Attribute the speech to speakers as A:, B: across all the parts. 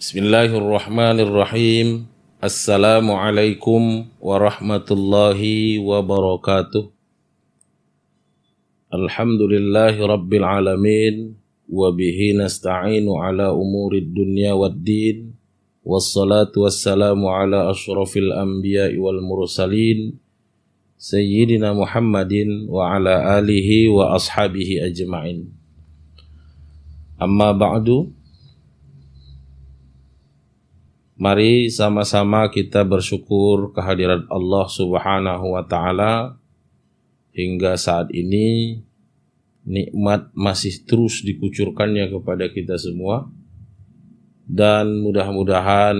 A: Bismillahirrahmanirrahim. Assalamualaikum warahmatullahi wabarakatuh. Alhamdulillahi rabbil alamin. Wabihi nasta'inu ala umurid dunya waddin. Wassalatu wassalamu ala ashrafil anbiya'i wal mursalin, Sayyidina Muhammadin wa ala alihi wa ashabihi ajma'in. Amma ba'du. Mari sama-sama kita bersyukur kehadirat Allah Subhanahu wa Ta'ala. Hingga saat ini nikmat masih terus dikucurkannya kepada kita semua. Dan mudah-mudahan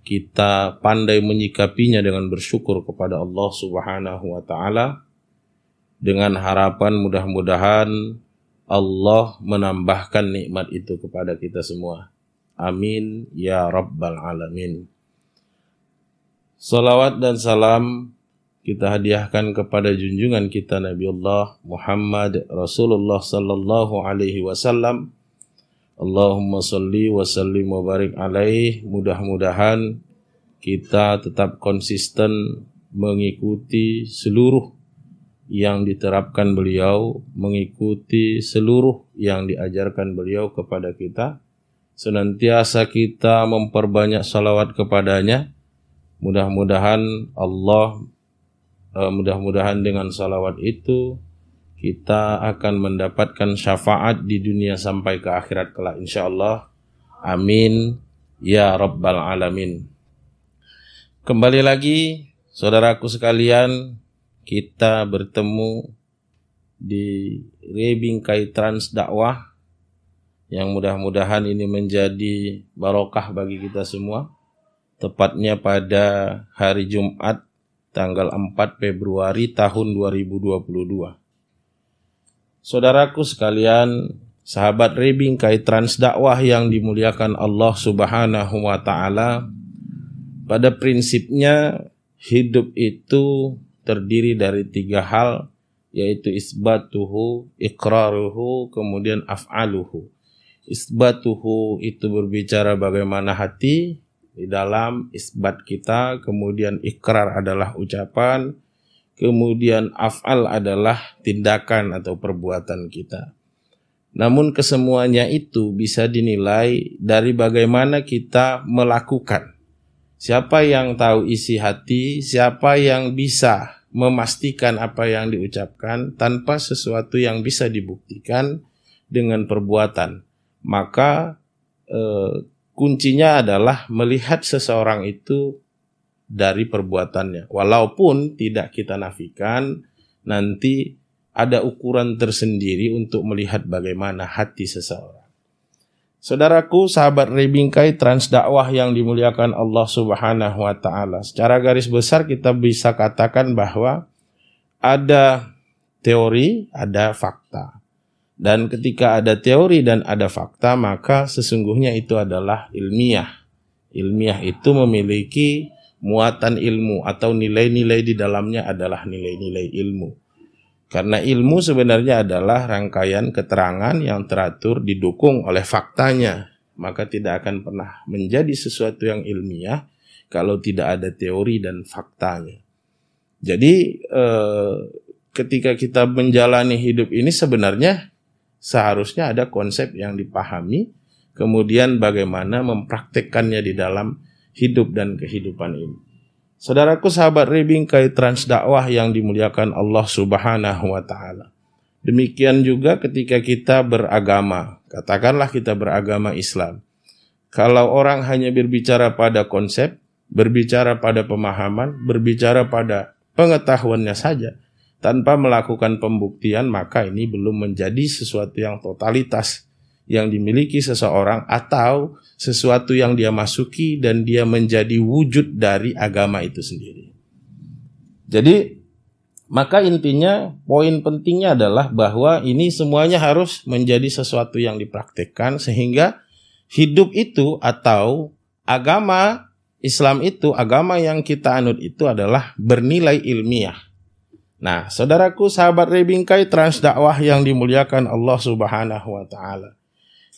A: kita pandai menyikapinya dengan bersyukur kepada Allah Subhanahu wa Ta'ala. Dengan harapan mudah-mudahan Allah menambahkan nikmat itu kepada kita semua. Amin ya rabbal alamin. Salawat dan salam kita hadiahkan kepada junjungan kita Nabiullah Muhammad Rasulullah sallallahu alaihi wasallam. Allahumma salli wa sallim wa barik alaih. Mudah-mudahan kita tetap konsisten mengikuti seluruh yang diterapkan beliau, mengikuti seluruh yang diajarkan beliau kepada kita. Senantiasa kita memperbanyak salawat kepadanya. Mudah-mudahan dengan salawat itu kita akan mendapatkan syafaat di dunia sampai ke akhirat kelak insyaallah. Amin ya rabbal alamin. Kembali lagi saudaraku sekalian, kita bertemu di Rebingkai Trans Dakwah yang mudah-mudahan ini menjadi barokah bagi kita semua. Tepatnya pada hari Jumat tanggal 4 Februari tahun 2022. Saudaraku sekalian, sahabat Rebingkai Trans Dakwah yang dimuliakan Allah Subhanahu wa Ta'ala, pada prinsipnya hidup itu terdiri dari 3 hal, yaitu isbatuhu, iqraruhu, kemudian af'aluhu. Isbatuhu itu berbicara bagaimana hati di dalam isbat kita, kemudian ikrar adalah ucapan, kemudian af'al adalah tindakan atau perbuatan kita. Namun kesemuanya itu bisa dinilai dari bagaimana kita melakukan. Siapa yang tahu isi hati, siapa yang bisa memastikan apa yang diucapkan tanpa sesuatu yang bisa dibuktikan dengan perbuatan. Maka kuncinya adalah melihat seseorang itu dari perbuatannya. Walaupun tidak kita nafikan, nanti ada ukuran tersendiri untuk melihat bagaimana hati seseorang. Saudaraku, sahabat Rebingkai Trans Dakwah yang dimuliakan Allah Subhanahu wa Ta'ala, secara garis besar kita bisa katakan bahwa ada teori, ada fakta. Dan ketika ada teori dan ada fakta, maka sesungguhnya itu adalah ilmiah. Ilmiah itu memiliki muatan ilmu atau nilai-nilai di dalamnya adalah nilai-nilai ilmu. Karena ilmu sebenarnya adalah rangkaian keterangan yang teratur didukung oleh faktanya. Maka tidak akan pernah menjadi sesuatu yang ilmiah kalau tidak ada teori dan faktanya. Jadi ketika kita menjalani hidup ini sebenarnya seharusnya ada konsep yang dipahami, kemudian bagaimana mempraktekkannya di dalam hidup dan kehidupan ini. Saudaraku sahabat Rebingkai Trans Dakwah yang dimuliakan Allah Subhanahu wa Ta'ala. Demikian juga ketika kita beragama, katakanlah kita beragama Islam. Kalau orang hanya berbicara pada konsep, berbicara pada pemahaman, berbicara pada pengetahuannya saja, tanpa melakukan pembuktian, maka ini belum menjadi sesuatu yang totalitas yang dimiliki seseorang atau sesuatu yang dia masuki dan dia menjadi wujud dari agama itu sendiri. Jadi, maka intinya poin pentingnya adalah bahwa ini semuanya harus menjadi sesuatu yang dipraktikkan sehingga hidup itu atau agama Islam itu, agama yang kita anut itu adalah bernilai ilmiah. Nah, saudaraku sahabat Rebingkai Trans Dakwah yang dimuliakan Allah Subhanahu wa Ta'ala.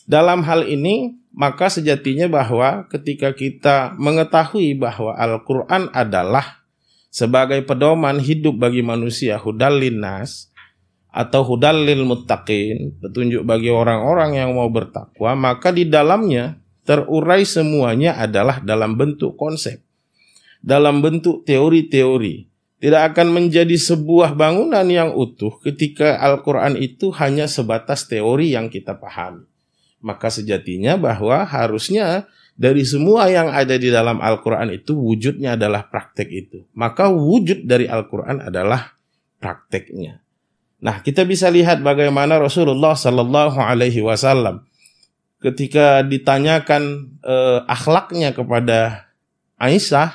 A: Dalam hal ini, maka sejatinya bahwa ketika kita mengetahui bahwa Al-Quran adalah sebagai pedoman hidup bagi manusia, hudal linnas atau hudal lil muttaqin, petunjuk bagi orang-orang yang mau bertakwa, maka di dalamnya terurai semuanya adalah dalam bentuk konsep, dalam bentuk teori-teori. Tidak akan menjadi sebuah bangunan yang utuh ketika Al-Quran itu hanya sebatas teori yang kita pahami. Maka sejatinya bahwa harusnya dari semua yang ada di dalam Al-Quran itu wujudnya adalah praktek itu. Maka wujud dari Al-Quran adalah prakteknya. Nah, kita bisa lihat bagaimana Rasulullah Sallallahu Alaihi Wasallam ketika ditanyakan akhlaknya kepada Aisyah,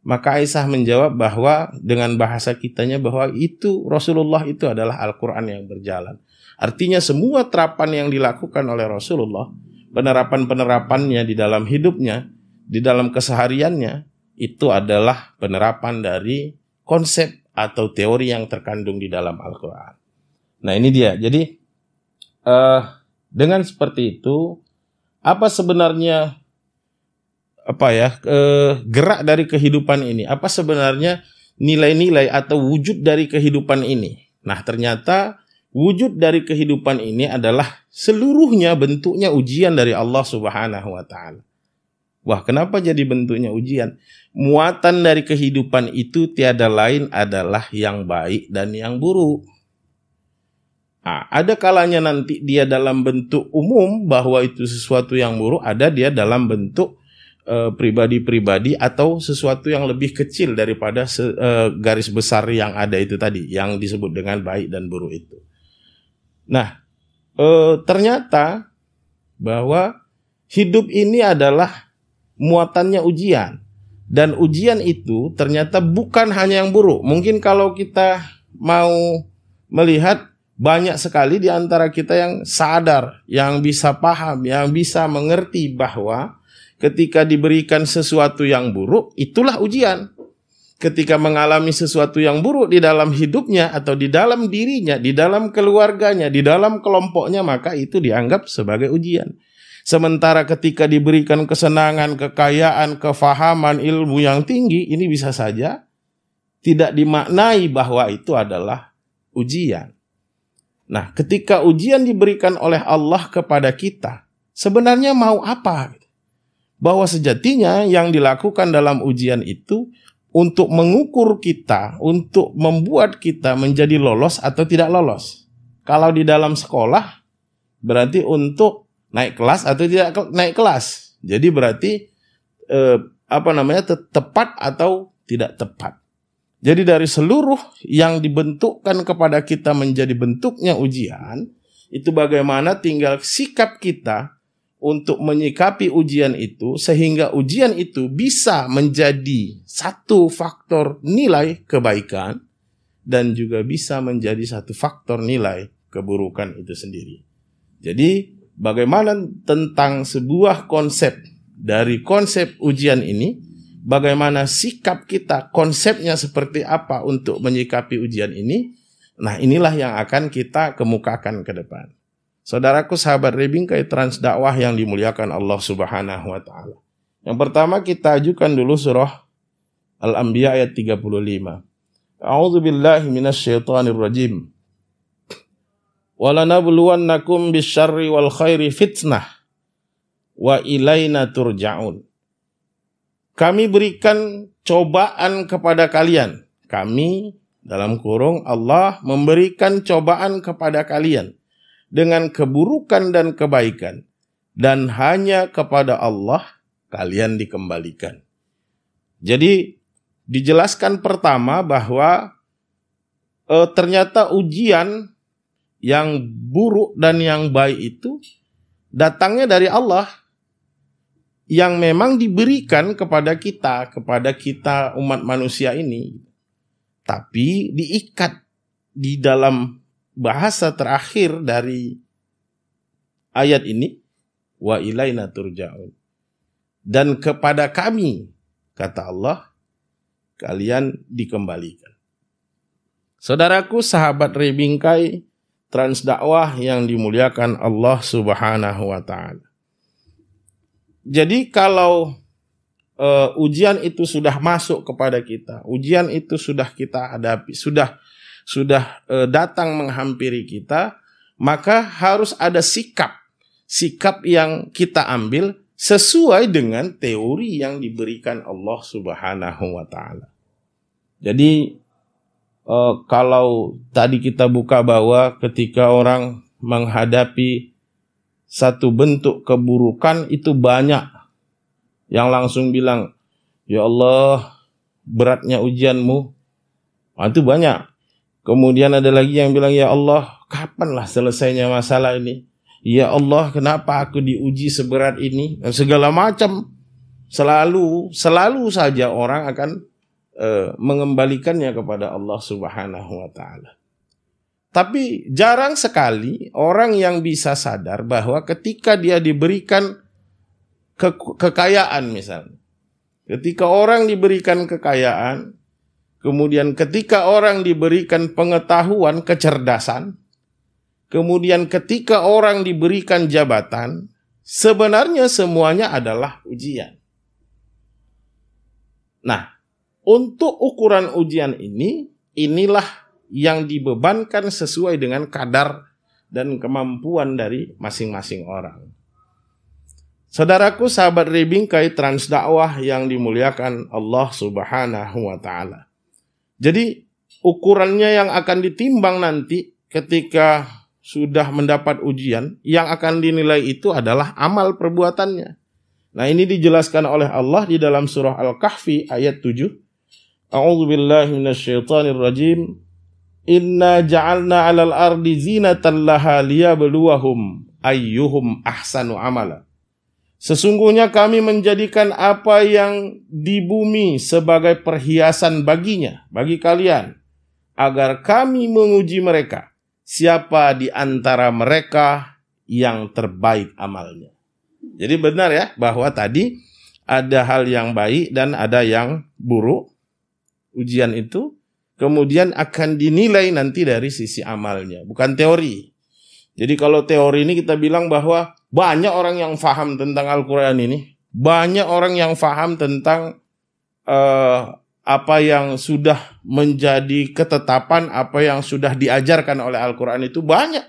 A: maka Aisyah menjawab bahwa dengan bahasa kitanya bahwa itu Rasulullah itu adalah Al-Quran yang berjalan. Artinya semua terapan yang dilakukan oleh Rasulullah, penerapan-penerapannya di dalam hidupnya, di dalam kesehariannya, itu adalah penerapan dari konsep atau teori yang terkandung di dalam Al-Quran. Nah ini dia, jadi dengan seperti itu, apa sebenarnya gerak dari kehidupan ini? Apa sebenarnya nilai-nilai atau wujud dari kehidupan ini? Nah, ternyata wujud dari kehidupan ini adalah seluruhnya bentuknya ujian dari Allah Subhanahu wa taala. Wah, kenapa jadi bentuknya ujian? Muatan dari kehidupan itu tiada lain adalah yang baik dan yang buruk. Nah, ada kalanya nanti dia dalam bentuk umum bahwa itu sesuatu yang buruk, ada dia dalam bentuk pribadi-pribadi atau sesuatu yang lebih kecil daripada garis besar yang ada itu tadi, yang disebut dengan baik dan buruk itu. Nah, ternyata bahwa hidup ini adalah muatannya ujian. Dan ujian itu ternyata bukan hanya yang buruk. Mungkin kalau kita mau melihat, banyak sekali di antara kita yang sadar, yang bisa paham, yang bisa mengerti bahwa ketika diberikan sesuatu yang buruk, itulah ujian. Ketika mengalami sesuatu yang buruk di dalam hidupnya atau di dalam dirinya, di dalam keluarganya, di dalam kelompoknya, maka itu dianggap sebagai ujian. Sementara ketika diberikan kesenangan, kekayaan, kefahaman, ilmu yang tinggi, ini bisa saja tidak dimaknai bahwa itu adalah ujian. Nah, ketika ujian diberikan oleh Allah kepada kita, sebenarnya mau apa? Bahwa sejatinya yang dilakukan dalam ujian itu untuk mengukur kita, untuk membuat kita menjadi lolos atau tidak lolos. Kalau di dalam sekolah, berarti untuk naik kelas atau tidak naik kelas. Jadi berarti tepat atau tidak tepat. Jadi dari seluruh yang dibentukkan kepada kita menjadi bentuknya ujian, itu bagaimana tinggal sikap kita untuk menyikapi ujian itu sehingga ujian itu bisa menjadi satu faktor nilai kebaikan dan juga bisa menjadi satu faktor nilai keburukan itu sendiri. Jadi bagaimana tentang sebuah konsep dari konsep ujian ini, bagaimana sikap kita, konsepnya seperti apa untuk menyikapi ujian ini, nah inilah yang akan kita kemukakan ke depan. Saudaraku sahabat Rebingkai Trans Dakwah yang dimuliakan Allah Subhanahu wa taala. Yang pertama kita ajukan dulu surah Al-Anbiya ayat 35. A'udzu billahi minasyaitonir rajim. Walanabluwannakum bisyarri wal khairi fitnah wa ilaina turja'un. Kami berikan cobaan kepada kalian. Kami dalam kurung Allah memberikan cobaan kepada kalian dengan keburukan dan kebaikan, dan hanya kepada Allah kalian dikembalikan. Jadi dijelaskan pertama bahwa ternyata ujian yang buruk dan yang baik itu datangnya dari Allah, yang memang diberikan kepada kita umat manusia ini, tapi diikat di dalam bahasa terakhir dari ayat ini, wa ilaina turja'un. Dan kepada kami, kata Allah, kalian dikembalikan. Saudaraku, sahabat Rebingkai, Transdakwah yang dimuliakan Allah Subhanahu wa Ta'ala. Jadi kalau ujian itu sudah masuk kepada kita, ujian itu sudah kita hadapi, sudah datang menghampiri kita, maka harus ada sikap yang kita ambil sesuai dengan teori yang diberikan Allah Subhanahu wa Ta'ala. Jadi kalau tadi kita buka bahwa ketika orang menghadapi satu bentuk keburukan itu banyak yang langsung bilang, ya Allah beratnya ujianmu. Itu banyak. Kemudian ada lagi yang bilang, ya Allah kapanlah selesainya masalah ini. Ya Allah kenapa aku diuji seberat ini. Dan segala macam. Selalu saja orang akan mengembalikannya kepada Allah Subhanahu wa Ta'ala. Tapi jarang sekali orang yang bisa sadar bahwa ketika dia diberikan kekayaan misalnya. Ketika orang diberikan kekayaan, kemudian ketika orang diberikan pengetahuan, kecerdasan, kemudian ketika orang diberikan jabatan, sebenarnya semuanya adalah ujian. Nah, untuk ukuran ujian inilah yang dibebankan sesuai dengan kadar dan kemampuan dari masing-masing orang. Saudaraku, sahabat Rebingkai Transdakwah yang dimuliakan Allah Subhanahu wa Ta'ala. Jadi ukurannya yang akan ditimbang nanti ketika sudah mendapat ujian, yang akan dinilai itu adalah amal perbuatannya. Nah, ini dijelaskan oleh Allah di dalam surah Al-Kahfi ayat 7. A'udzubillahi minasyaitonirrajim. Inna ja'alna 'alal ardi zinatan laha liyabluwahum ayyuhum ahsanu amala. Sesungguhnya kami menjadikan apa yang di bumi sebagai perhiasan baginya, bagi kalian, agar kami menguji mereka, siapa di antara mereka yang terbaik amalnya. Jadi benar ya, bahwa tadi ada hal yang baik dan ada yang buruk. Ujian itu kemudian akan dinilai nanti dari sisi amalnya, bukan teori. Jadi kalau teori ini kita bilang bahwa banyak orang yang faham tentang Al-Quran ini, banyak orang yang faham tentang apa yang sudah menjadi ketetapan, apa yang sudah diajarkan oleh Al-Quran itu banyak.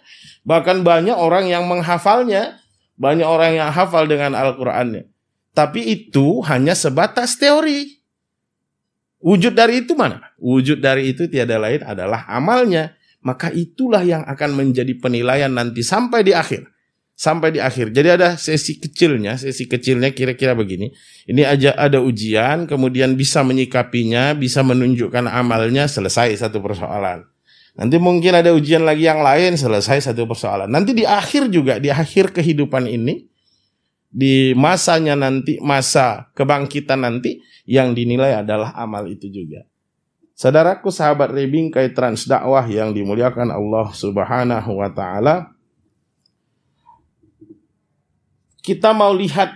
A: Bahkan banyak orang yang menghafalnya, banyak orang yang hafal dengan Al-Qurannya. Tapi itu hanya sebatas teori. Wujud dari itu mana? Wujud dari itu tiada lain adalah amalnya. Maka itulah yang akan menjadi penilaian nanti sampai di akhir. Sampai di akhir. Jadi ada sesi kecilnya kira-kira begini. Ini aja ada ujian, kemudian bisa menyikapinya, bisa menunjukkan amalnya, selesai satu persoalan. Nanti mungkin ada ujian lagi yang lain, selesai satu persoalan. Nanti di akhir juga, di akhir kehidupan ini, di masanya nanti, masa kebangkitan nanti, yang dinilai adalah amal itu juga. Saudaraku, sahabat Rebingkai Transdakwah yang dimuliakan Allah Subhanahu wa Ta'ala, kita mau lihat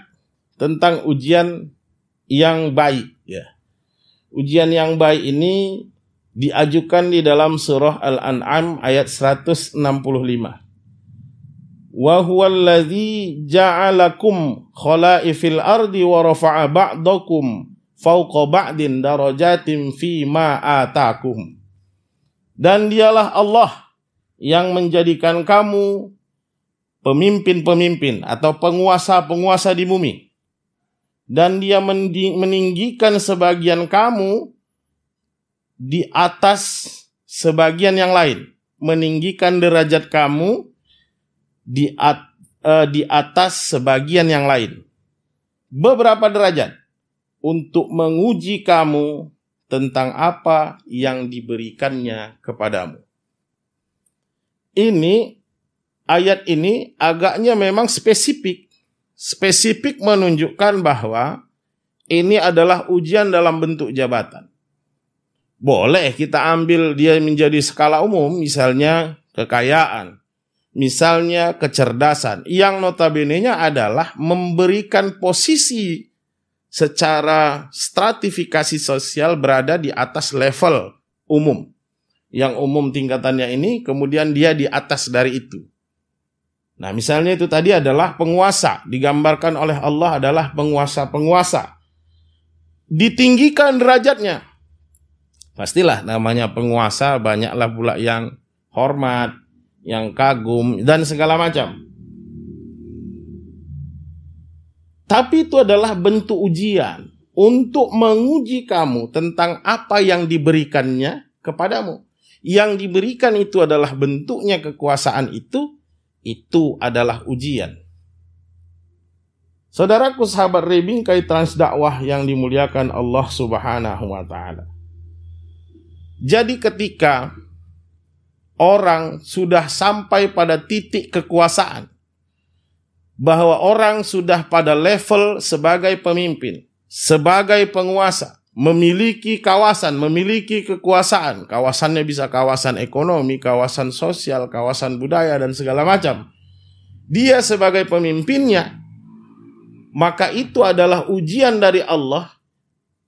A: tentang ujian yang baik ya. Ujian yang baik ini diajukan di dalam surah Al-An'am ayat 165. Wa huwallazi ja'alakum khalaifil ardi wa rafa'a ba'dakum fauqa ba'din darajatin fi ma atakum. Dan dialah Allah yang menjadikan kamu pemimpin-pemimpin atau penguasa-penguasa di bumi. Dan dia meninggikan sebagian kamu di atas sebagian yang lain. Meninggikan derajat kamu di atas sebagian yang lain. Beberapa derajat. Untuk menguji kamu tentang apa yang diberikannya kepadamu. Ayat ini agaknya memang spesifik. Spesifik menunjukkan bahwa ini adalah ujian dalam bentuk jabatan. Boleh kita ambil dia menjadi skala umum, misalnya kekayaan, misalnya kecerdasan, yang notabene-nya adalah memberikan posisi secara stratifikasi sosial berada di atas level umum. yang umum tingkatannya ini, kemudian dia di atas dari itu. Nah, misalnya itu tadi adalah penguasa, digambarkan oleh Allah adalah penguasa-penguasa. Ditinggikan derajatnya. Pastilah namanya penguasa, banyaklah pula yang hormat, yang kagum, dan segala macam. Tapi itu adalah bentuk ujian untuk menguji kamu tentang apa yang diberikannya kepadamu. Yang diberikan itu adalah bentuknya kekuasaan itu adalah ujian. Saudaraku sahabat Rebingkai Transdakwah yang dimuliakan Allah Subhanahu wa Ta'ala. Jadi ketika orang sudah sampai pada titik kekuasaan, bahwa orang sudah pada level sebagai pemimpin, sebagai penguasa, memiliki kawasan, memiliki kekuasaan. Kawasannya bisa kawasan ekonomi, kawasan sosial, kawasan budaya, dan segala macam. Dia sebagai pemimpinnya, maka itu adalah ujian dari Allah.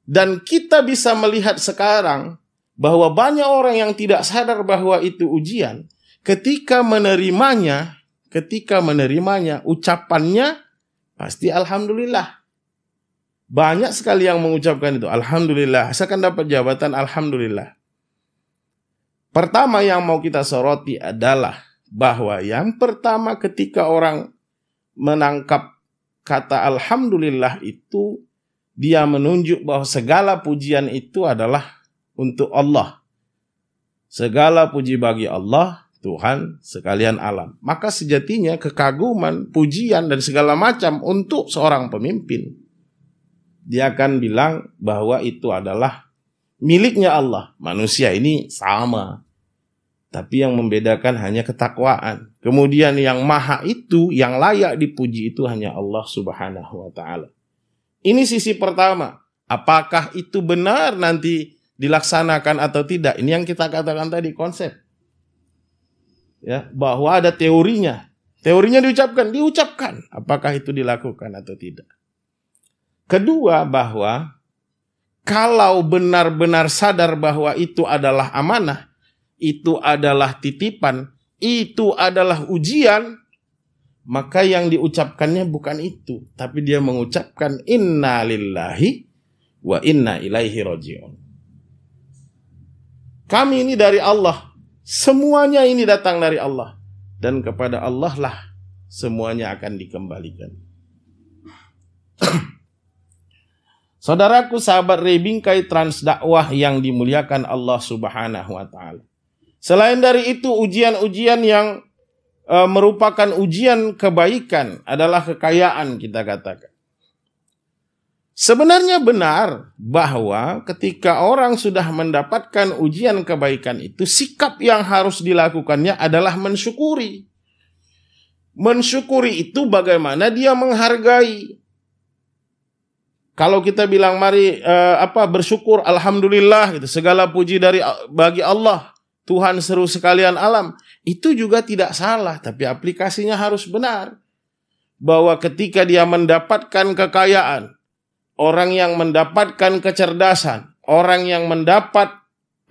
A: Dan kita bisa melihat sekarang bahwa banyak orang yang tidak sadar bahwa itu ujian. Ketika menerimanya, ucapannya pasti alhamdulillah. Banyak sekali yang mengucapkan itu, alhamdulillah, saya akan dapat jabatan, alhamdulillah. Pertama yang mau kita soroti adalah bahwa yang pertama ketika orang menangkap kata alhamdulillah itu, dia menunjuk bahwa segala pujian itu adalah untuk Allah. Segala puji bagi Allah, Tuhan sekalian alam. Maka sejatinya kekaguman, pujian, dan segala macam untuk seorang pemimpin, dia akan bilang bahwa itu adalah miliknya Allah. Manusia ini sama, tapi yang membedakan hanya ketakwaan. Kemudian yang maha itu, yang layak dipuji itu hanya Allah Subhanahu wa Ta'ala. Ini sisi pertama. Apakah itu benar nanti dilaksanakan atau tidak? Ini yang kita katakan tadi, konsep. Ya, bahwa ada teorinya. Teorinya diucapkan. Apakah itu dilakukan atau tidak? Kedua, bahwa kalau benar-benar sadar bahwa itu adalah amanah, itu adalah titipan, itu adalah ujian, maka yang diucapkannya bukan itu, tapi dia mengucapkan inna lillahi wa inna ilaihi raji'un. Kami ini dari Allah, semuanya ini datang dari Allah, dan kepada Allah lah semuanya akan dikembalikan. Saudaraku sahabat Rebingkai Transdakwah yang dimuliakan Allah Subhanahu wa Ta'ala. Selain dari itu, ujian-ujian yang merupakan ujian kebaikan adalah kekayaan, kita katakan. Sebenarnya benar bahwa ketika orang sudah mendapatkan ujian kebaikan itu, sikap yang harus dilakukannya adalah mensyukuri. Mensyukuri itu bagaimana dia menghargai. Kalau kita bilang mari bersyukur, alhamdulillah, gitu, segala puji bagi Allah, Tuhan seru sekalian alam, itu juga tidak salah, tapi aplikasinya harus benar. Bahwa ketika dia mendapatkan kekayaan, orang yang mendapatkan kecerdasan, orang yang mendapat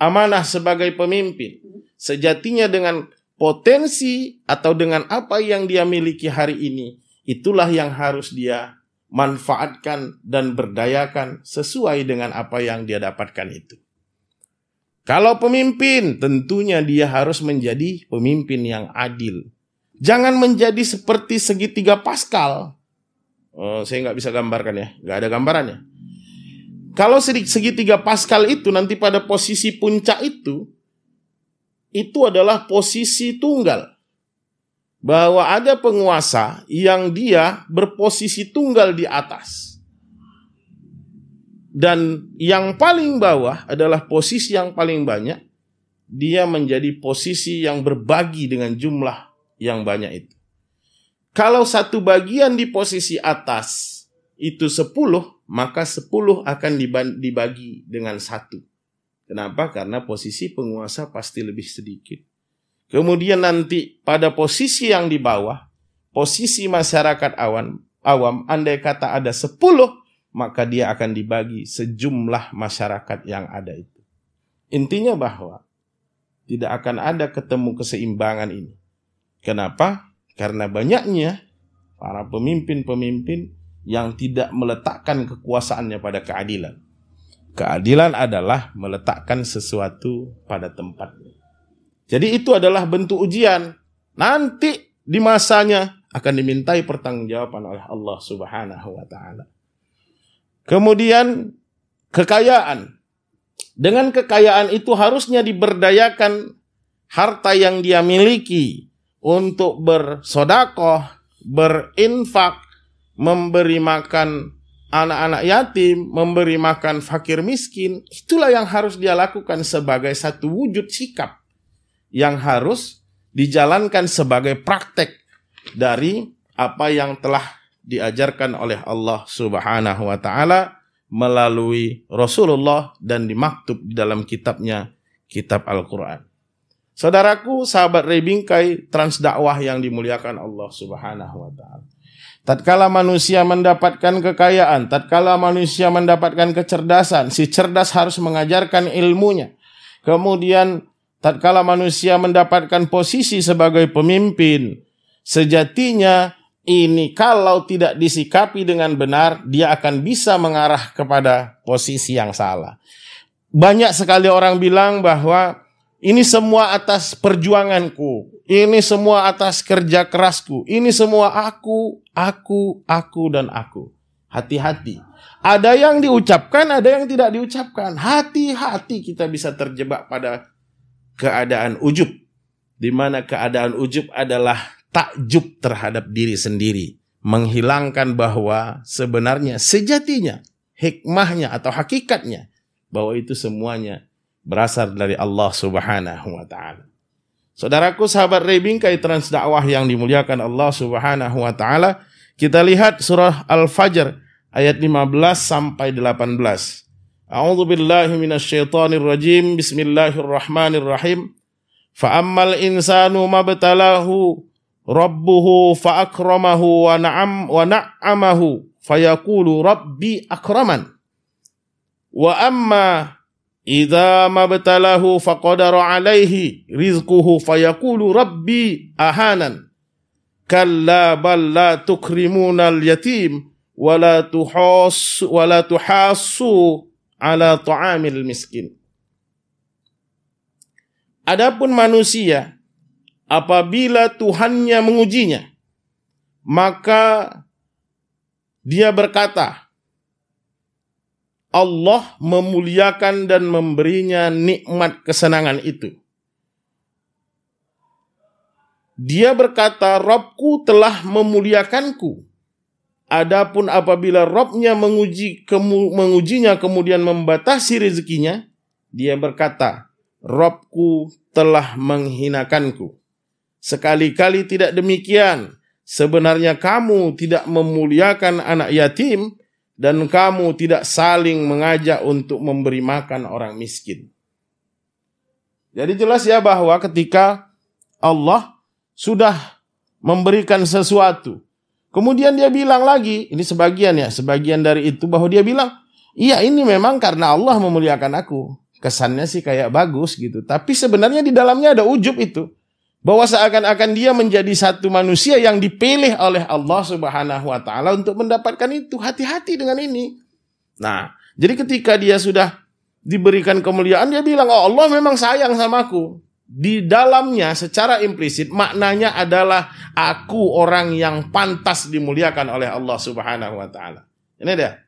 A: amanah sebagai pemimpin, sejatinya dengan potensi atau dengan apa yang dia miliki hari ini, itulah yang harus dia manfaatkan dan berdayakan sesuai dengan apa yang dia dapatkan itu. Kalau pemimpin, tentunya dia harus menjadi pemimpin yang adil. Jangan menjadi seperti segitiga Pascal. Saya nggak bisa gambarkan ya, nggak ada gambarannya. Kalau segitiga Pascal itu nanti pada posisi puncak itu adalah posisi tunggal. Bahwa ada penguasa yang dia berposisi tunggal di atas. Dan yang paling bawah adalah posisi yang paling banyak. Dia menjadi posisi yang berbagi dengan jumlah yang banyak itu. Kalau satu bagian di posisi atas itu 10, maka 10 akan dibagi dengan 1. Kenapa? Karena posisi penguasa pasti lebih sedikit. Kemudian nanti pada posisi yang di bawah, posisi masyarakat awam, andai kata ada 10, maka dia akan dibagi sejumlah masyarakat yang ada itu. Intinya bahwa tidak akan ada ketemu keseimbangan ini. Kenapa? Karena banyaknya para pemimpin-pemimpin yang tidak meletakkan kekuasaannya pada keadilan. Keadilan adalah meletakkan sesuatu pada tempatnya. Jadi itu adalah bentuk ujian. Nanti di masanya akan dimintai pertanggungjawaban oleh Allah Subhanahu wa taala. Kemudian kekayaan. Dengan kekayaan itu harusnya diberdayakan harta yang dia miliki untuk bersedekah, berinfak, memberi makan anak-anak yatim, memberi makan fakir miskin. Itulah yang harus dia lakukan sebagai satu wujud sikap yang harus dijalankan sebagai praktek dari apa yang telah diajarkan oleh Allah Subhanahu wa taala melalui Rasulullah dan dimaktub di dalam kitabnya, kitab Al-Quran. Saudaraku, sahabat Ray Bingkai, Transdakwah yang dimuliakan Allah Subhanahu wa taala. Tatkala manusia mendapatkan kekayaan, tatkala manusia mendapatkan kecerdasan, si cerdas harus mengajarkan ilmunya. Kemudian tatkala manusia mendapatkan posisi sebagai pemimpin, sejatinya ini kalau tidak disikapi dengan benar, dia akan bisa mengarah kepada posisi yang salah. Banyak sekali orang bilang bahwa ini semua atas perjuanganku, ini semua atas kerja kerasku, ini semua aku, dan aku. Hati-hati. Ada yang diucapkan, ada yang tidak diucapkan. Hati-hati kita bisa terjebak pada keadaan ujub. Di mana keadaan ujub adalah takjub terhadap diri sendiri. Menghilangkan bahwa sebenarnya sejatinya, hikmahnya atau hakikatnya, bahwa itu semuanya berasal dari Allah Subhanahu wa taala. Saudaraku, sahabat Ray Bingkai, Transdakwah yang dimuliakan Allah Subhanahu wa taala, kita lihat surah Al-Fajr ayat 15 sampai 18. A'udzubillahi minasyaitonir rajim. Bismillahirrahmanirrahim. Fa ammal insanu mabtalahu rabbuhu fa akramahu wa na'amahu fayaqulu rabbi akraman. Wa amma idza mabtalahu faqadara alaihi rizquhu fayaqulu rabbi ahanan. Kalla bal la tukrimunal yatim wa la tuhassu ala ta'amil miskin. Adapun manusia, apabila Tuhannya mengujinya, maka dia berkata, Allah memuliakan dan memberinya nikmat kesenangan itu. Dia berkata, Rabbku telah memuliakanku. Adapun apabila Rabbnya mengujinya kemudian membatasi rezekinya, dia berkata, Rabbku telah menghinakanku. Sekali-kali tidak demikian. Sebenarnya kamu tidak memuliakan anak yatim dan kamu tidak saling mengajak untuk memberi makan orang miskin. Jadi jelas ya bahwa ketika Allah sudah memberikan sesuatu, kemudian dia bilang lagi, ini sebagian dari itu, bahwa dia bilang, iya ini memang karena Allah memuliakan aku. Kesannya sih kayak bagus gitu. Tapi sebenarnya di dalamnya ada ujub itu. Bahwa seakan-akan dia menjadi satu manusia yang dipilih oleh Allah Subhanahu wa taala untuk mendapatkan itu. Hati-hati dengan ini. Nah, jadi ketika dia sudah diberikan kemuliaan, dia bilang, oh Allah memang sayang sama aku. Di dalamnya secara implisit maknanya adalah aku orang yang pantas dimuliakan oleh Allah Subhanahu wa taala. Ini dia.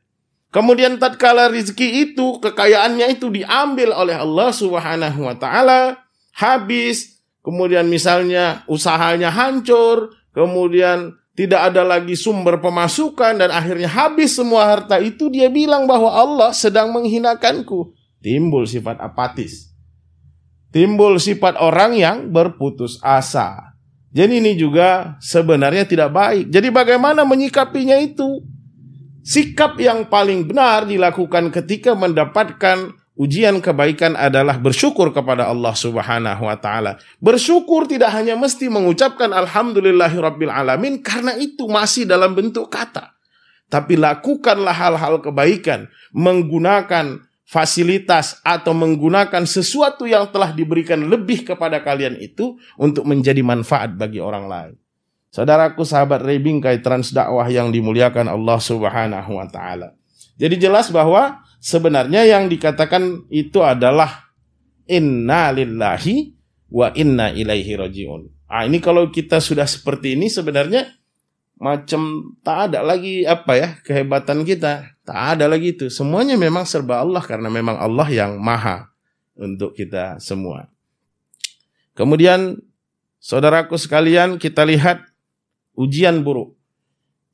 A: Kemudian tatkala rezeki itu, kekayaannya itu diambil oleh Allah Subhanahu wa taala, habis, kemudian misalnya usahanya hancur, kemudian tidak ada lagi sumber pemasukan dan akhirnya habis semua harta itu, dia bilang bahwa Allah sedang menghinakanku. Timbul sifat apatis. Timbul sifat orang yang berputus asa. Jadi ini juga sebenarnya tidak baik. Jadi bagaimana menyikapinya itu? Sikap yang paling benar dilakukan ketika mendapatkan ujian kebaikan adalah bersyukur kepada Allah Subhanahu wa taala. Bersyukur tidak hanya mesti mengucapkan alhamdulillahirabbil alamin karena itu masih dalam bentuk kata. Tapi lakukanlah hal-hal kebaikan menggunakan fasilitas atau menggunakan sesuatu yang telah diberikan lebih kepada kalian itu untuk menjadi manfaat bagi orang lain. Saudaraku sahabat Rebingkai Trans Dakwah yang dimuliakan Allah Subhanahu wa taala. Jadi jelas bahwa sebenarnya yang dikatakan itu adalah inna lillahi wa inna ilaihi rajiun. Ini kalau kita sudah seperti ini sebenarnya macam tak ada lagi kehebatan kita. Tak ada lagi itu. Semuanya memang serba Allah karena memang Allah yang maha untuk kita semua. Kemudian saudaraku sekalian, kita lihat ujian buruk.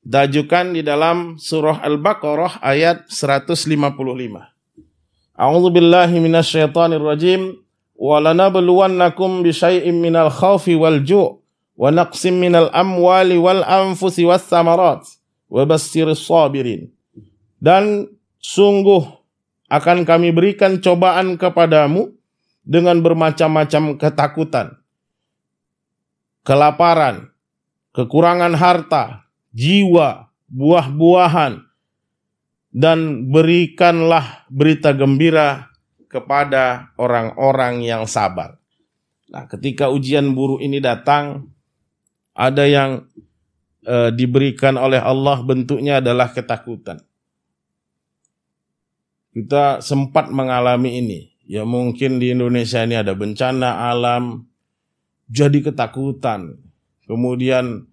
A: Diajukan di dalam surah Al-Baqarah ayat 155. A'udzu billahi minasyaitonir rajim. Wa lanabluwannakum bisyai'im minal khaufi wal ju' wa naqsim minal amwali wal anfusi was samarat wa bassiris sabirin. Dan sungguh akan kami berikan cobaan kepadamu dengan bermacam-macam ketakutan, kelaparan, kekurangan harta, jiwa, buah-buahan, dan berikanlah berita gembira kepada orang-orang yang sabar. Nah, ketika ujian buruk ini datang, ada yang diberikan oleh Allah bentuknya adalah ketakutan. Kita sempat mengalami ini. Ya mungkin di Indonesia ini ada bencana alam, jadi ketakutan. Kemudian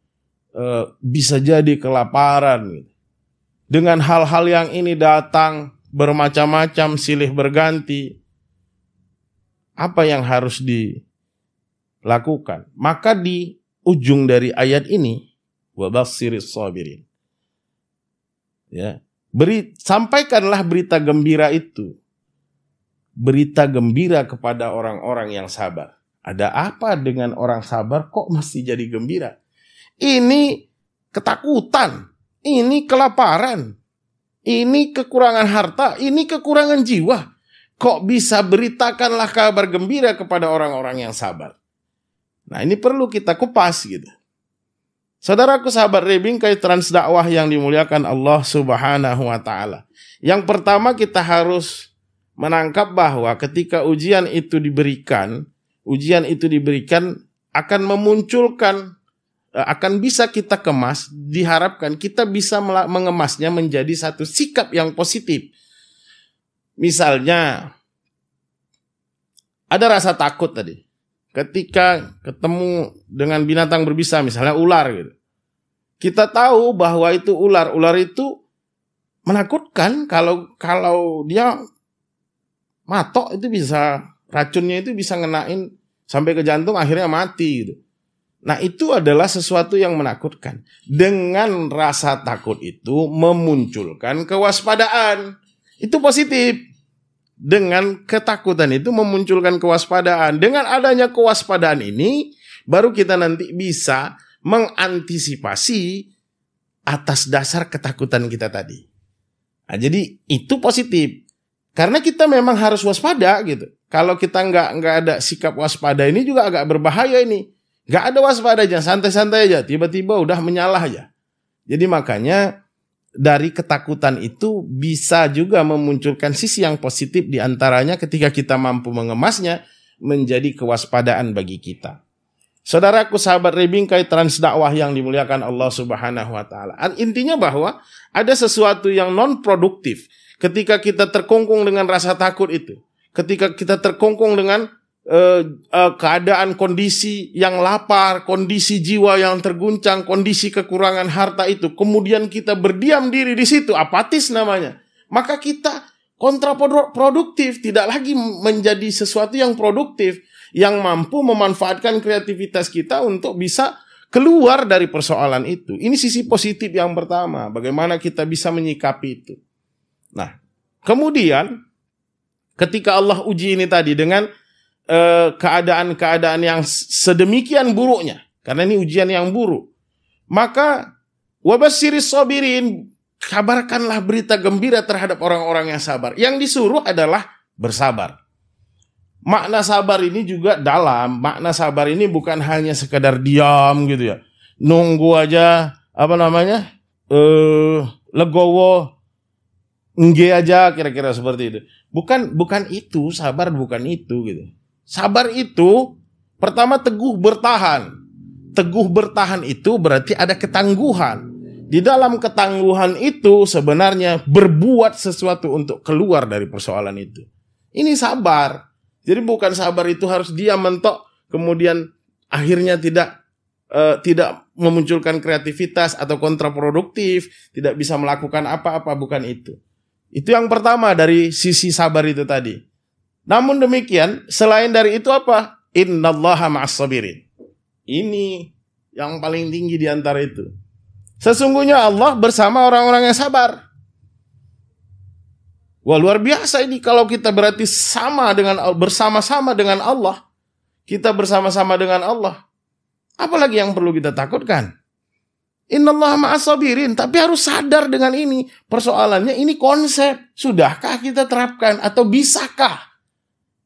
A: bisa jadi kelaparan. Dengan hal-hal yang ini datang bermacam-macam silih berganti. Apa yang harus dilakukan? Maka di ujung dari ayat ini, wa bassiris sabirin. Ya, sampaikanlah berita gembira itu. Berita gembira kepada orang-orang yang sabar. Ada apa dengan orang sabar kok masih jadi gembira? Ini ketakutan, ini kelaparan, ini kekurangan harta, ini kekurangan jiwa. Kok bisa beritakanlah kabar gembira kepada orang-orang yang sabar? Nah, ini perlu kita kupas gitu. Saudaraku sahabat Rebingkai Trans Dakwah yang dimuliakan Allah Subhanahu wa taala. Yang pertama kita harus menangkap bahwa ketika ujian itu diberikan akan memunculkan, akan bisa kita kemas, diharapkan kita bisa mengemasnya menjadi satu sikap yang positif. Misalnya, ada rasa takut tadi. Ketika ketemu dengan binatang berbisa, misalnya ular gitu. Kita tahu bahwa itu ular itu menakutkan kalau dia matok itu bisa, racunnya itu bisa ngenain sampai ke jantung akhirnya mati gitu. Nah, itu adalah sesuatu yang menakutkan. Dengan rasa takut itu memunculkan kewaspadaan. Itu positif. Dengan ketakutan itu memunculkan kewaspadaan. Dengan adanya kewaspadaan ini, baru kita nanti bisa mengantisipasi atas dasar ketakutan kita tadi. Nah, jadi itu positif. Karena kita memang harus waspada gitu. Kalau kita nggak ada sikap waspada ini juga agak berbahaya ini. Nggak ada waspada aja, santai-santai aja. Tiba-tiba udah menyalah aja. Jadi makanya dari ketakutan itu bisa juga memunculkan sisi yang positif di antaranya ketika kita mampu mengemasnya menjadi kewaspadaan bagi kita. Saudaraku sahabat Rebingkai Trans Dakwah yang dimuliakan Allah Subhanahu wa taala. Intinya bahwa ada sesuatu yang non produktif ketika kita terkungkung dengan rasa takut itu. Ketika kita terkungkung dengan keadaan kondisi yang lapar, kondisi jiwa yang terguncang, kondisi kekurangan harta itu, kemudian kita berdiam diri di situ, apatis namanya, maka kita kontraproduktif, tidak lagi menjadi sesuatu yang produktif, yang mampu memanfaatkan kreativitas kita untuk bisa keluar dari persoalan itu. Ini sisi positif yang pertama, bagaimana kita bisa menyikapi itu. Nah, kemudian ketika Allah uji ini tadi dengan keadaan-keadaan yang sedemikian buruknya, karena ini ujian yang buruk, maka wabassiris sabirin, kabarkanlah berita gembira terhadap orang-orang yang sabar. Yang disuruh adalah bersabar. Makna sabar ini juga dalam. Makna sabar ini bukan hanya sekedar diam gitu ya, nunggu aja legowo, engge aja, kira-kira seperti itu. Bukan itu, sabar bukan itu gitu. Sabar itu pertama teguh bertahan. Teguh bertahan itu berarti ada ketangguhan. Di dalam ketangguhan itu sebenarnya berbuat sesuatu untuk keluar dari persoalan itu. Ini sabar. Jadi bukan sabar itu harus diam mentok kemudian akhirnya tidak memunculkan kreativitas atau kontraproduktif, tidak bisa melakukan apa-apa, bukan itu. Itu yang pertama dari sisi sabar itu tadi. Namun demikian, selain dari itu apa? Innallaha ma'as sabirin. Ini yang paling tinggi di antara itu. Sesungguhnya Allah bersama orang-orang yang sabar. Wah, luar biasa ini kalau kita berarti bersama-sama dengan Allah. Kita bersama-sama dengan Allah. Apalagi yang perlu kita takutkan? Innallaha ma'as sabirin, tapi harus sadar dengan ini. Persoalannya ini konsep. Sudahkah kita terapkan atau bisakah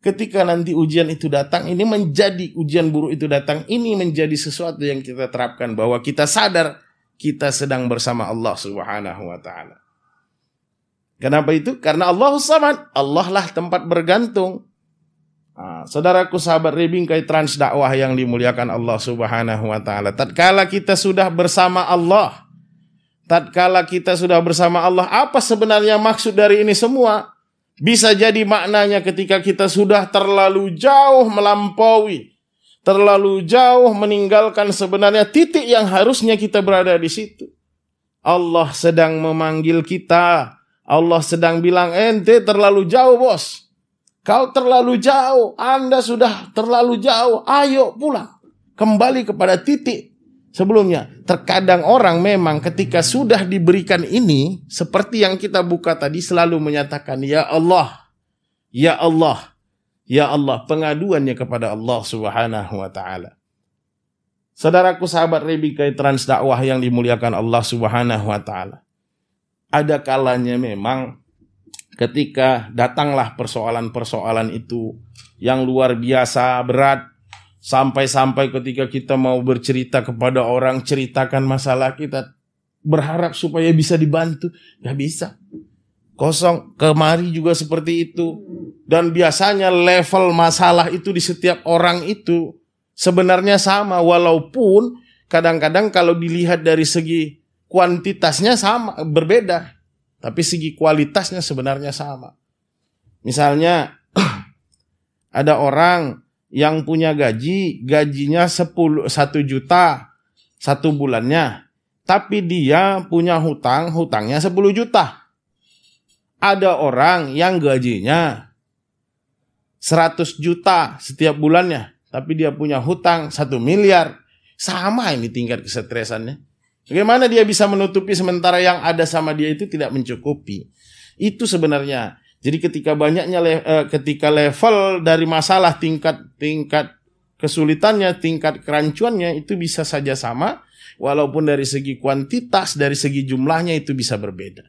A: ketika nanti ujian itu datang, ini menjadi ujian buruk itu datang, ini menjadi sesuatu yang kita terapkan bahwa kita sadar kita sedang bersama Allah Subhanahu wa taala. Kenapa itu? Karena Allahus Samad, Allah lah tempat bergantung. Saudaraku sahabat Rebingkai Trans Dakwah yang dimuliakan Allah Subhanahu wa taala, tatkala kita sudah bersama Allah, apa sebenarnya maksud dari ini semua? Bisa jadi maknanya ketika kita sudah terlalu jauh melampaui, terlalu jauh meninggalkan sebenarnya titik yang harusnya kita berada di situ. Allah sedang memanggil kita. Allah sedang bilang, ente terlalu jauh bos. Kau terlalu jauh, Anda sudah terlalu jauh, ayo pulang. Kembali kepada titik sebelumnya. Terkadang orang memang ketika sudah diberikan ini, seperti yang kita buka tadi, selalu menyatakan, Ya Allah, Ya Allah, Ya Allah. Pengaduannya kepada Allah Subhanahu wa ta'ala. Saudaraku sahabat Rebingkai Trans Dakwah yang dimuliakan Allah Subhanahu wa ta'ala. Ada kalanya memang ketika datanglah persoalan-persoalan itu yang luar biasa berat, sampai-sampai ketika kita mau bercerita kepada orang, ceritakan masalah kita, berharap supaya bisa dibantu, gak bisa. Kosong, kemari juga seperti itu. Dan biasanya level masalah itu di setiap orang itu sebenarnya sama, walaupun kadang-kadang kalau dilihat dari segi kuantitasnya sama, berbeda. Tapi segi kualitasnya sebenarnya sama. Misalnya ada orang yang punya gajinya 1 juta 1 bulannya. Tapi dia punya hutangnya 10 juta. Ada orang yang gajinya 100 juta setiap bulannya. Tapi dia punya hutang 1 miliar. Sama ini tingkat kesetresannya. Bagaimana dia bisa menutupi sementara yang ada sama dia itu tidak mencukupi. Itu sebenarnya. Jadi ketika ketika level dari masalah tingkat kesulitannya, tingkat kerancuannya itu bisa saja sama, walaupun dari segi kuantitas, dari segi jumlahnya itu bisa berbeda.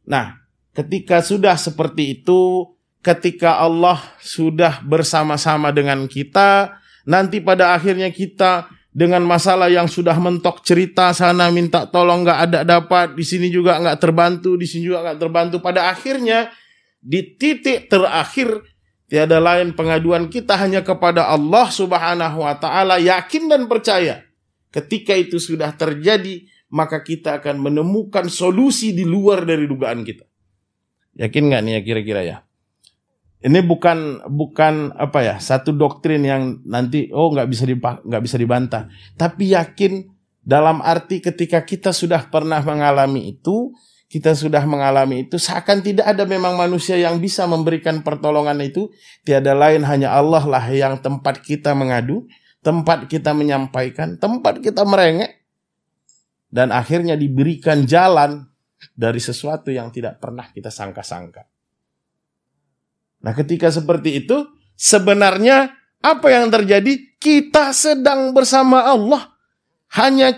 A: Nah, ketika sudah seperti itu, ketika Allah sudah bersama-sama dengan kita, nanti pada akhirnya kita dengan masalah yang sudah mentok cerita sana minta tolong nggak ada dapat, di sini juga nggak terbantu, di sini juga nggak terbantu. Pada akhirnya di titik terakhir tiada lain pengaduan kita hanya kepada Allah Subhanahu wa taala, yakin dan percaya. Ketika itu sudah terjadi, maka kita akan menemukan solusi di luar dari dugaan kita. Yakin nggak nih ya kira-kira ya? Ini bukan apa ya, satu doktrin yang nanti nggak bisa dibantah. Tapi yakin dalam arti ketika kita sudah pernah mengalami itu, seakan tidak ada memang manusia yang bisa memberikan pertolongan itu. Tiada lain hanya Allah lah yang tempat kita mengadu, tempat kita menyampaikan, tempat kita merengek, dan akhirnya diberikan jalan dari sesuatu yang tidak pernah kita sangka-sangka. Nah, ketika seperti itu, sebenarnya apa yang terjadi? Kita sedang bersama Allah. Hanya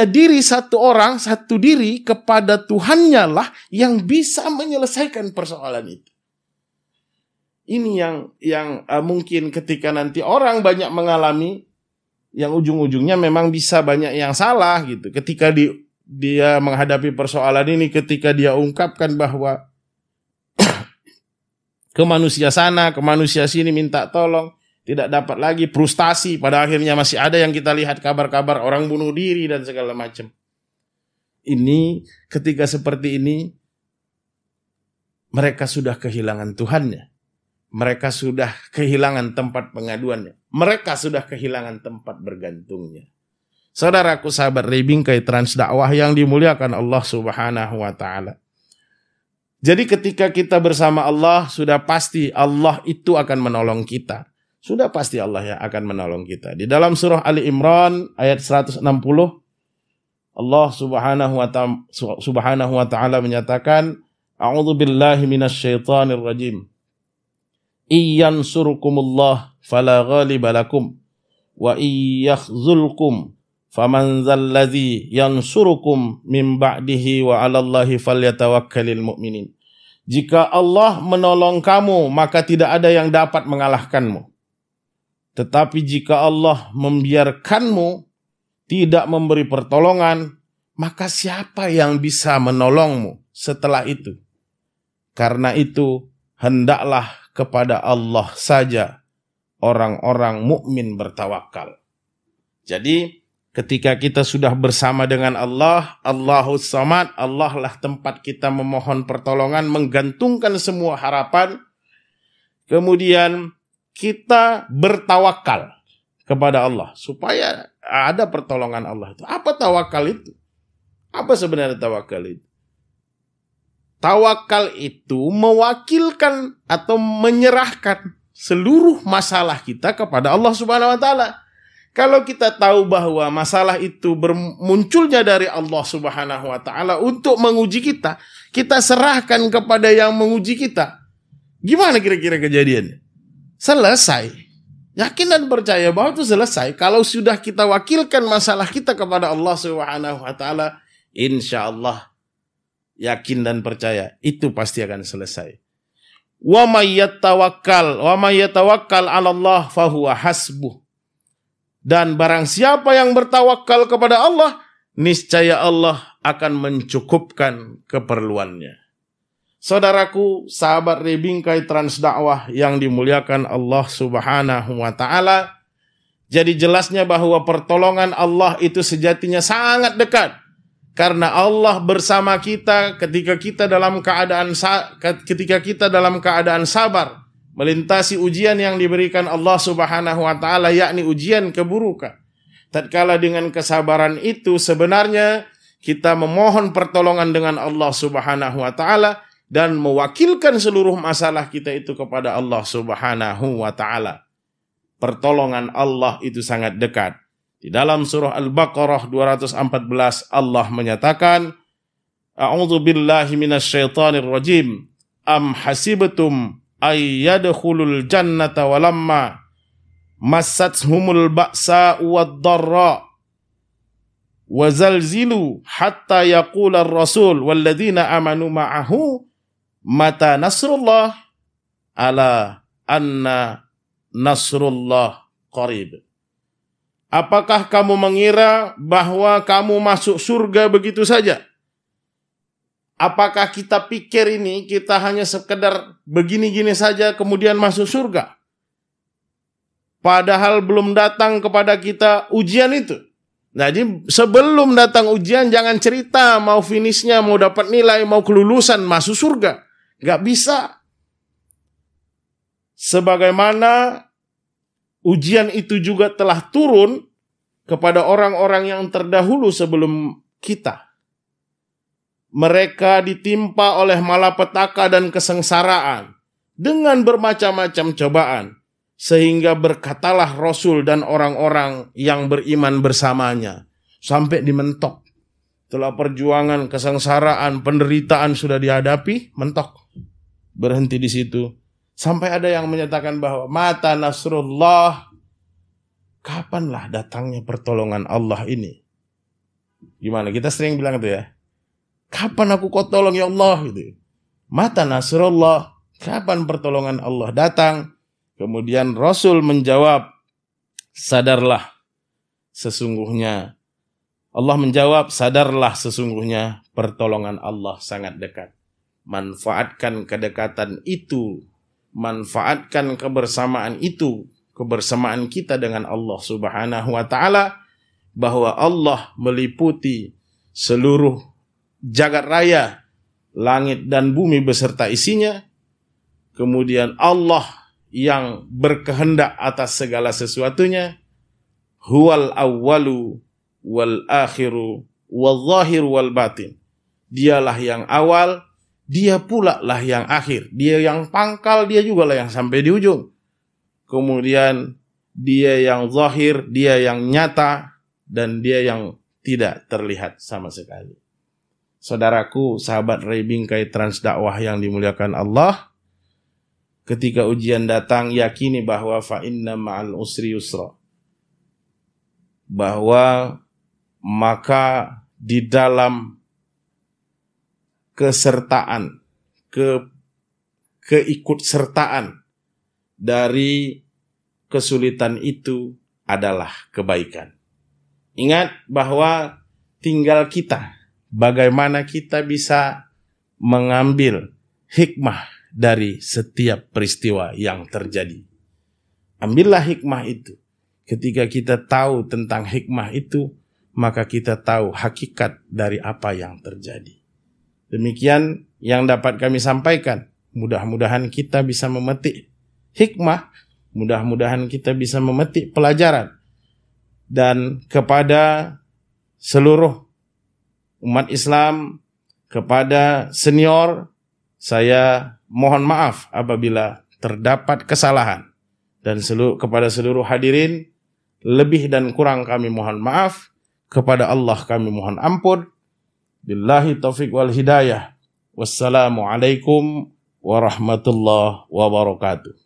A: diri satu orang, satu diri kepada Tuhannya lah yang bisa menyelesaikan persoalan itu. Ini yang mungkin ketika nanti orang banyak mengalami, yang ujung-ujungnya memang bisa banyak yang salah gitu. Ketika dia menghadapi persoalan ini, ketika dia ungkapkan bahwa ke manusia sana, ke manusia sini minta tolong, tidak dapat lagi, frustasi, pada akhirnya masih ada yang kita lihat kabar-kabar orang bunuh diri dan segala macam. Ini ketika seperti ini mereka sudah kehilangan Tuhannya. Mereka sudah kehilangan tempat pengaduannya. Mereka sudah kehilangan tempat bergantungnya. Saudaraku sahabat Rebingkai Trans Dakwah yang dimuliakan Allah Subhanahu wa taala. Jadi ketika kita bersama Allah, sudah pasti Allah itu akan menolong kita. Sudah pasti Allah yang akan menolong kita. Di dalam surah Ali Imran ayat 160, Allah Subhanahu wa taala menyatakan, A'udzu billahi minasyaitonir rajim. Iyansurukumullah fala ghaliba lakum wa iyakhzulkum faman dzalladzi yansurukum min ba'dihi wa 'alallahi falyatawakkalul mu'minin. Jika Allah menolong kamu, maka tidak ada yang dapat mengalahkanmu. Tetapi jika Allah membiarkanmu, tidak memberi pertolongan, maka siapa yang bisa menolongmu setelah itu? Karena itu, hendaklah kepada Allah saja orang-orang mukmin bertawakal. Jadi, ketika kita sudah bersama dengan Allah, Allahus Samad, Allah lah tempat kita memohon pertolongan, menggantungkan semua harapan. Kemudian kita bertawakal kepada Allah supaya ada pertolongan Allah itu. Apa tawakal itu? Apa sebenarnya tawakal itu? Tawakal itu mewakilkan atau menyerahkan seluruh masalah kita kepada Allah Subhanahu wa taala. Kalau kita tahu bahwa masalah itu munculnya dari Allah Subhanahu wa taala untuk menguji kita, kita serahkan kepada yang menguji kita. Gimana kira-kira kejadiannya? Selesai. Yakin dan percaya bahwa itu selesai. Kalau sudah kita wakilkan masalah kita kepada Allah Subhanahu wa taala, insyaallah yakin dan percaya itu pasti akan selesai. Wa may yatawakkal 'ala Allah fahuwa hasbuh. Dan barang siapa yang bertawakal kepada Allah, niscaya Allah akan mencukupkan keperluannya. Saudaraku, sahabat Rebingkai Trans Dakwah yang dimuliakan Allah Subhanahu wa taala, jadi jelasnya bahwa pertolongan Allah itu sejatinya sangat dekat. Karena Allah bersama kita ketika kita dalam keadaan sabar melintasi ujian yang diberikan Allah Subhanahu wa taala, yakni ujian keburukan. Tatkala dengan kesabaran itu sebenarnya kita memohon pertolongan dengan Allah Subhanahu wa taala dan mewakilkan seluruh masalah kita itu kepada Allah Subhanahu wa taala. Pertolongan Allah itu sangat dekat. Di dalam surah Al-Baqarah 214 Allah menyatakan, A'udzu billahi minasyaitonir rajim. Am hasibtum ayyadkhulul jannata walamma massathumul ba'sa wad-dharra wa zalzilu hatta yaqula ar-rasul walladzina amanu ma'ahu mata nasrullah ala anna nasrullah qarib. Apakah kamu mengira bahwa kamu masuk surga begitu saja? Apakah kita pikir ini kita hanya sekedar begini-gini saja kemudian masuk surga? Padahal belum datang kepada kita ujian itu. Jadi sebelum datang ujian jangan cerita mau finishnya, mau dapat nilai, mau kelulusan, masuk surga. Gak bisa. Sebagaimana ujian itu juga telah turun kepada orang-orang yang terdahulu sebelum kita. Mereka ditimpa oleh malapetaka dan kesengsaraan dengan bermacam-macam cobaan, sehingga berkatalah Rasul dan orang-orang yang beriman bersamanya sampai dimentok. Setelah perjuangan, kesengsaraan, penderitaan sudah dihadapi, mentok. Berhenti di situ. Sampai ada yang menyatakan bahwa mata nasrullah, kapanlah datangnya pertolongan Allah ini? Gimana? Kita sering bilang itu ya. Kapan aku kau tolong ya Allah? Gitu. Mata nasrullah, kapan pertolongan Allah datang? Kemudian Rasul menjawab, sadarlah sesungguhnya. Allah menjawab, sadarlah sesungguhnya pertolongan Allah sangat dekat. Manfaatkan kedekatan itu manfaatkan kebersamaan itu, kebersamaan kita dengan Allah Subhanahu wa taala, bahwa Allah meliputi seluruh jagat raya, langit dan bumi beserta isinya. Kemudian Allah yang berkehendak atas segala sesuatunya. Huwal awwalu wal akhiru wal zahiru wal batin. Dialah yang awal, dia pula lah yang akhir. Dia yang pangkal, dia juga lah yang sampai di ujung. Kemudian dia yang zahir, dia yang nyata, dan dia yang tidak terlihat sama sekali. Saudaraku, sahabat Ray Bingkai Transdakwah yang dimuliakan Allah, ketika ujian datang, yakini bahwa fa inna ma'al usri yusra. Bahwa maka di dalam kesertaan, keikutsertaan dari kesulitan itu adalah kebaikan. Ingat bahwa tinggal kita, bagaimana kita bisa mengambil hikmah dari setiap peristiwa yang terjadi. Ambillah hikmah itu. Ketika kita tahu tentang hikmah itu, maka kita tahu hakikat dari apa yang terjadi. Demikian yang dapat kami sampaikan. Mudah-mudahan kita bisa memetik hikmah, mudah-mudahan kita bisa memetik pelajaran. Dan kepada seluruh umat Islam, kepada senior, saya mohon maaf apabila terdapat kesalahan. Dan kepada seluruh hadirin, lebih dan kurang kami mohon maaf. Kepada Allah kami mohon ampun. Billahi taufiq wal hidayah. Wassalamualaikum warahmatullahi wabarakatuh.